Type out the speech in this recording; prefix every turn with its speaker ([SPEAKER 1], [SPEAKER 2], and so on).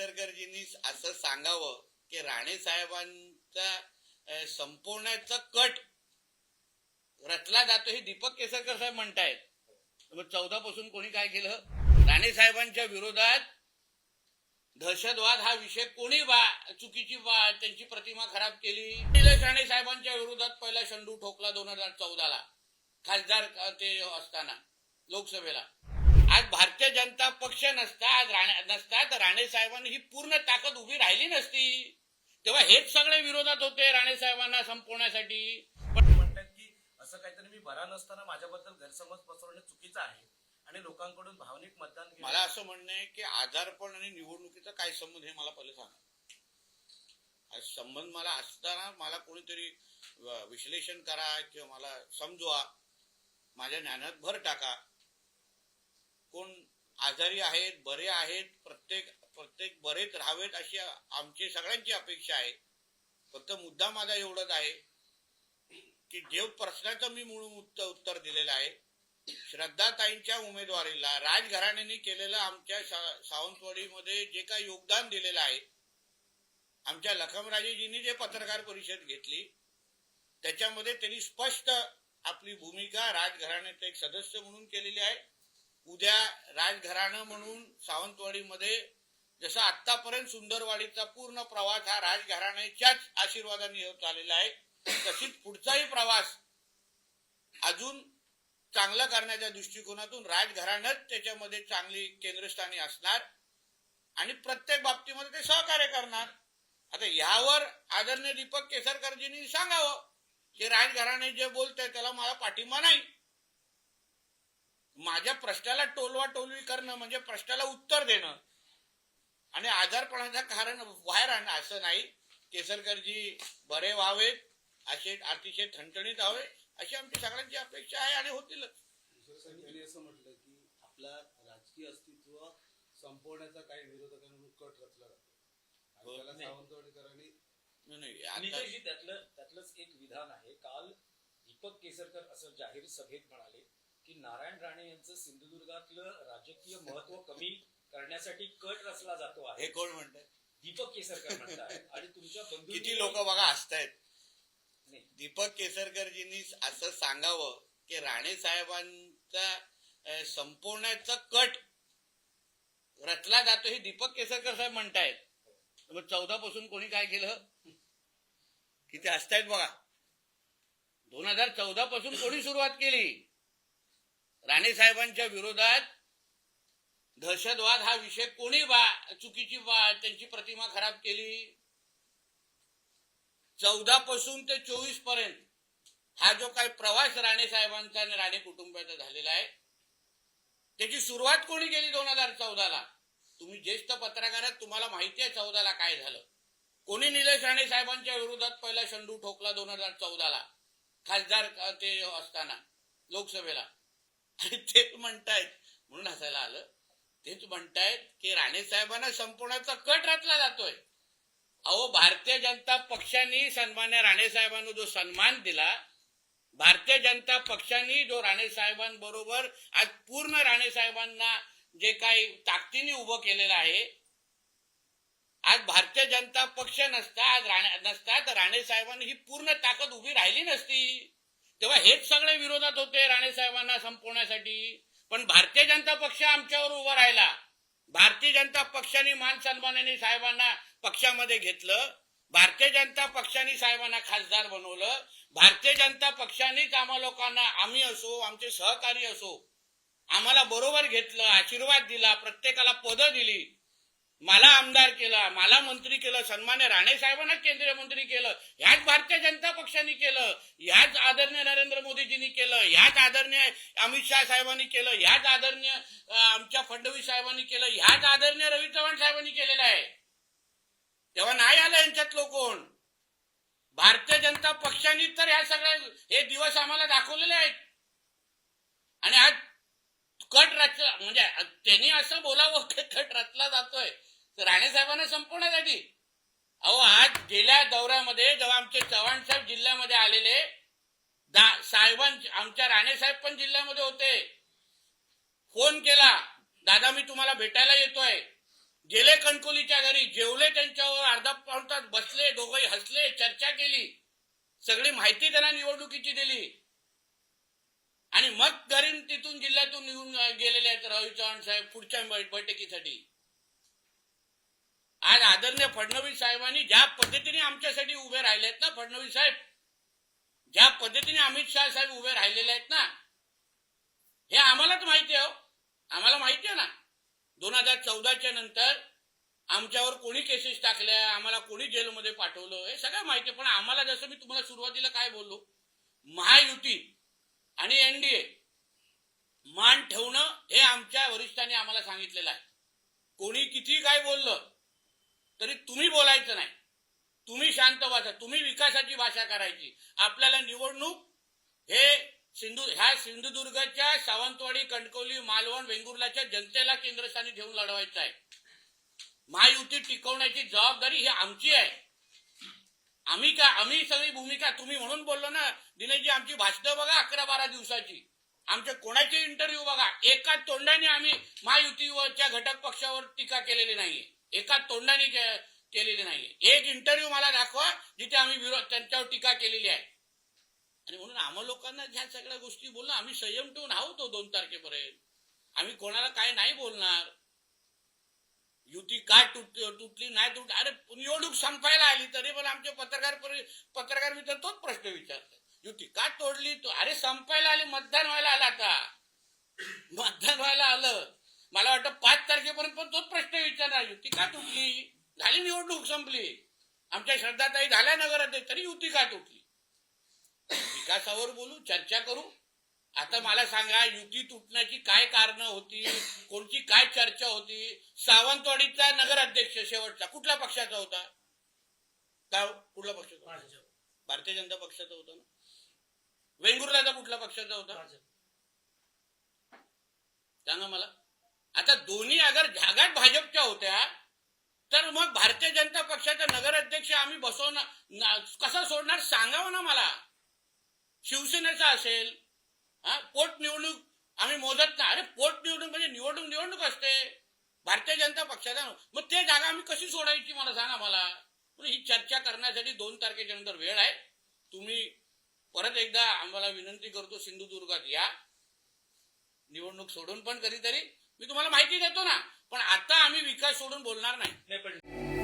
[SPEAKER 1] केसरकरजींनी असं सांगावं की राणे साहेबांचा संपवण्याचा कट रचला जातो हे दीपक केसरकर साहेब म्हणतायत. 14 पासून कोणी काय केलं? राणे साहेबांच्या विरोधात दहशतवाद हा विषय कोणी चुकीची त्यांची प्रतिमा खराब केली. निलेश राणे साहेबांच्या विरोधात पहिला शंडू ठोकला 2014ला खासदार ते असताना लोकसभेला. आज भारतीय जनता पक्ष नसता तर राणे साहेबांनी ही पूर्ण ताकद उभी राहिली नसती. तेव्हा हेच सगळे विरोधात होते राणे साहेबांना संपवण्यासाठी.
[SPEAKER 2] पण म्हणतात की असं काहीतरी मी बरा नसताना माझ्याबद्दल गैरसमज पसरवणं चुकीचं आहे आणि लोकांकडून भावनिक मतदान घेणं.
[SPEAKER 1] मला असं म्हणणं आहे की आजारपण आणि निवडणुकीचा काय संबंध हे मला पहिले सांगा. संबंध मला असताना मला कोणीतरी विश्लेषण करा किंवा मला समजवा, माझ्या ज्ञानात भर टाका. कोण आजारी आहेत, बरे आहेत, प्रत्येक बरेच राहावेत अशी आमची सगळ्यांची अपेक्षा आहे. फक्त मुद्दा माझा एवढाच आहे की जे प्रश्नाचं मी मूळ उत्तर दिलेलं आहे, श्रद्धाताईंच्या उमेदवारीला राजघराण्याने केलेलं आमच्या सावंतवाडीमध्ये जे काही योगदान दिलेलं आहे, आमच्या लखमराजेजींनी जे पत्रकार परिषद घेतली त्याच्यामध्ये त्यांनी स्पष्ट आपली भूमिका राजघराण्याचे एक सदस्य म्हणून केलेली आहे. उद्या राजघराणं म्हणून सावंतवाडीमध्ये जसा आतापर्यंत सुंदरवाडीचा पूर्ण प्रवास हा राजघराण्याच्याच आशीर्वादाने होत आलेला आहे, तशीच पुढचाही प्रवास अजून चांगला करण्याच्या दृष्टिकोनातून राजघराणंच त्याच्यामध्ये चांगली केंद्रस्थानी असणार आणि प्रत्येक बाबतीमध्ये ते सहकार्य करणार. आता यावर आदरणीय दीपक केसरकरजींनी सांगावं की राजघराणे जे बोलतंय त्याला मला पाठिंबा नाही. माझ्या प्रश्नाला टोलवाटोलवी करणं म्हणजे प्रश्नाला उत्तर देणं आणि आजारपणाचं कारण बाहेर आणणं असं नाही. केसरकरजी बरे व्हावेत, असे अतिशय ठणठणीत व्हावे अशी आमची सगळ्यांची अपेक्षा आहे आणि होतीलच.
[SPEAKER 3] त्यांनी असं म्हटलं की आपला राजकीय अस्तित्व संपवण्याचा काही विरोधकांकडून कट रचला जातो. सावंतवाडीकरांनी
[SPEAKER 2] त्यातलंच एक विधान आहे. काल दीपक केसरकर असं जाहीर सभेत म्हणाले की नारायण राणे यांचं सिंधुदुर्गातलं राजकीय महत्व कमी करण्यासाठी कट रचला जातो आहे.
[SPEAKER 1] हे कोण म्हणतात?
[SPEAKER 2] दीपक केसरकर म्हणतात. आणि तुमच्या बंधू
[SPEAKER 1] किती लोक बघा हसतायत. दीपक केसरकरजींनी असं सांगावं की राणे साहेबांचा संपवण्याचा कट रचला जातो हे दीपक केसरकर साहेब म्हणतायत. 14 पासून कोणी काय केलं? किती हसतायत बघा. 2014 पासून कोणी सुरुवात केली? राणे साहेबांच्या विरोधात दहशतवाद हा विषय कोणी चुकीची त्यांची प्रतिमा खराब केली. 14 पासून ते 24 पर्यंत हा जो काही प्रवास राणे साहेबांचा आणि राणे कुटुंबाचा झालेला आहे त्याची सुरुवात कोणी केली? 2014ला. तुम्ही ज्येष्ठ पत्रकार आहात, तुम्हाला माहिती आहे 14ला काय झालं. कोणी निलेश राणे साहेबांच्या विरोधात पहिला शंडू ठोकला 2014ला खासदार ते असताना लोकसभेला. आणि तेच म्हणतायत, म्हणून हसायला आलं, तेच म्हणतायत की राणे साहेबांना संपवण्याचा कट रचला जातोय. अहो, भारतीय जनता पक्षाने सन्मान्य राणे साहेबांना जो सन्मान दिला, भारतीय जनता पक्षाने जो राणे साहेबांबरोबर आज पूर्ण राणे साहेबांना जे काही ताकदीने उभं केलेलं आहे, आज भारतीय जनता पक्ष नसता तर राणे साहेबांनी ही पूर्ण ताकद उभी राहिली नसती. तेव्हा हेच सगळे विरोधात होते राणे साहेबांना संपवण्यासाठी. पण भारतीय जनता पक्ष आमच्यावर उभा राहिला. भारतीय जनता पक्षाने मान सन्मानाने साहेबांना पक्षामध्ये घेतलं. भारतीय जनता पक्षाने साहेबांना खासदार बनवलं. भारतीय जनता पक्षानेच आम्हा लोकांना, आम्ही असो, आमचे सहकारी असो, आम्हाला बरोबर घेतलं, आशीर्वाद दिला, प्रत्येकाला पदं दिली, मला आमदार केला, मला मंत्री केलं, सन्मान्य राणे साहेबांना केंद्रीय मंत्री केलं. ह्याच भारतीय जनता पक्षाने केलं, ह्याच आदरणीय नरेंद्र मोदीजींनी केलं, ह्याच आदरणीय अमित शाह साहेबांनी केलं, ह्याच आदरणीय आमच्या फडणवीस साहेबांनी केलं, ह्याच आदरणीय रवी चव्हाण साहेबांनी केलेलं आहे. तेव्हा नाही आलं यांच्यातलं कोण? भारतीय जनता पक्षाने तर ह्या सगळ्या हे दिवस आम्हाला दाखवलेले आहेत. आणि आज कट रचला म्हणजे त्यांनी असं बोलावं की कट रचला जातोय राणे साहेबांना संपवण्यासाठी. अहो, आज गेल्या दौऱ्यामध्ये जेव्हा आमचे चव्हाण साहेब जिल्ह्यामध्ये आलेले, आमच्या राणे साहेब पण जिल्ह्यामध्ये होते, फोन केला, दादा मी तुम्हाला भेटायला येतोय. गेले कणकोलीच्या घरी, जेवले त्यांच्यावर, अर्धा पाऊण तास बसले, दोघंही हसले, चर्चा केली, सगळी माहिती त्यांना निवडणुकीची दिली आणि मग घरी तिथून जिल्ह्यातून निघून गेलेले आहेत रवी चव्हाण साहेब पुढच्या बैठकीसाठी. आज आदरणीय फडणवीस साहेबांनी ज्या पद्धतीने आमच्यासाठी उभे राहिलेत ना, फडणवीस साहेब ज्या पद्धतीने अमित शाह साहेब उभे राहिलेले आहेत ना, हे आम्हालाच माहिती आहे. आम्हाला माहिती आहे ना 2014च्या नंतर आमच्यावर कोणी केसेस टाकल्या, आम्हाला कोणी जेलमध्ये पाठवलं, हे सगळं माहिती आहे. पण आम्हाला जसं मी तुम्हाला सुरुवातीला काय बोललो, महायुती आणि एनडीए मान ठेवणं हे आमच्या वरिष्ठांनी आम्हाला सांगितलेलं आहे. कोणी किती काय बोललं तरी तुम्ही बोलायचं नाही, तुम्ही शांत बसा, तुम्ही विकासाची भाषा करायची. आपल्याला निवडणूक हे ह्या सिंधुदुर्गच्या सावंतवाडी, कणकवली, मालवण, वेंगुर्लाच्या जनतेला केंद्रस्थानी ठेवून लढवायचं आहे. महायुती टिकवण्याची जबाबदारी ही आमची आहे. आम्ही सगळी भूमिका, तुम्ही म्हणून बोललो ना दिनेशजी, आमची भाषणं बघा 11-12 दिवसाची, आमच्या कोणाचे इंटरव्ह्यू बघा, एका तोंडाने आम्ही महायुतीच्या घटक पक्षावर टीका केलेली नाहीये, एका तोंडाने केलेली नाहीये. एक इंटरव्ह्यू मला दाखवा जिथे आम्ही त्यांच्यावर टीका केलेली आहे. आणि म्हणून आम्हा लोकांना ह्या सगळ्या गोष्टी बोलणं, आम्ही संयम ठेवून आहोत 2 तारखेपर्यंत. आम्ही कोणाला काय नाही बोलणार. युती का तुटली नाही तुटली, अरे निवडणूक संपायला आली तरी पण आमचे पत्रकार मित्र तोच प्रश्न विचारतात, युती का तोडली. अरे संपायला आली, मतदान व्हायला आलं, आता मतदान व्हायला आलं. मला वाटतं 5 तारखेपर्यंत पण तोच प्रश्न विचारणार, युती का तुटली. झाली निवडणूक संपली, आमच्या श्रद्धाताई झाल्या नगराध्यक्ष, तरी युती का तुटली. विकासावर बोलू, चर्चा करू. आता मला सांगा, युती तुटण्याची काय कारणं होती, कोणती काय चर्चा होती. सावंतवाडीचा नगराध्यक्ष शेवटचा कुठल्या पक्षाचा होता, कुठल्या पक्षाचा, भारतीय जनता पक्षाचा होता ना. वेंगुर्लाचा कुठल्या पक्षाचा होता सांगा मला. आता दोन्ही अगर जागात भाजपच्या होत्या तर मग भारतीय जनता पक्षाचा नगराध्यक्ष आम्ही बसवणार कसं सोडणार, सांगावं ना मला. शिवसेनेचा असेल, पोटनिवडणूक आम्ही मोजत नाही. अरे पोटनिवडणूक म्हणजे निवडणूक असते भारतीय जनता पक्षाचा, मग ते जागा आम्ही कशी सोडायची मला सांगा मला. ही चर्चा करण्यासाठी 2 तारखेच्या नंतर वेळ आहे. तुम्ही परत एकदा आम्हाला विनंती करतो, सिंधुदुर्गात या, निवडणूक सोडून पण कधीतरी मी तुम्हाला माहिती देतो ना, पण आता आम्ही विकास सोडून बोलणार नाही.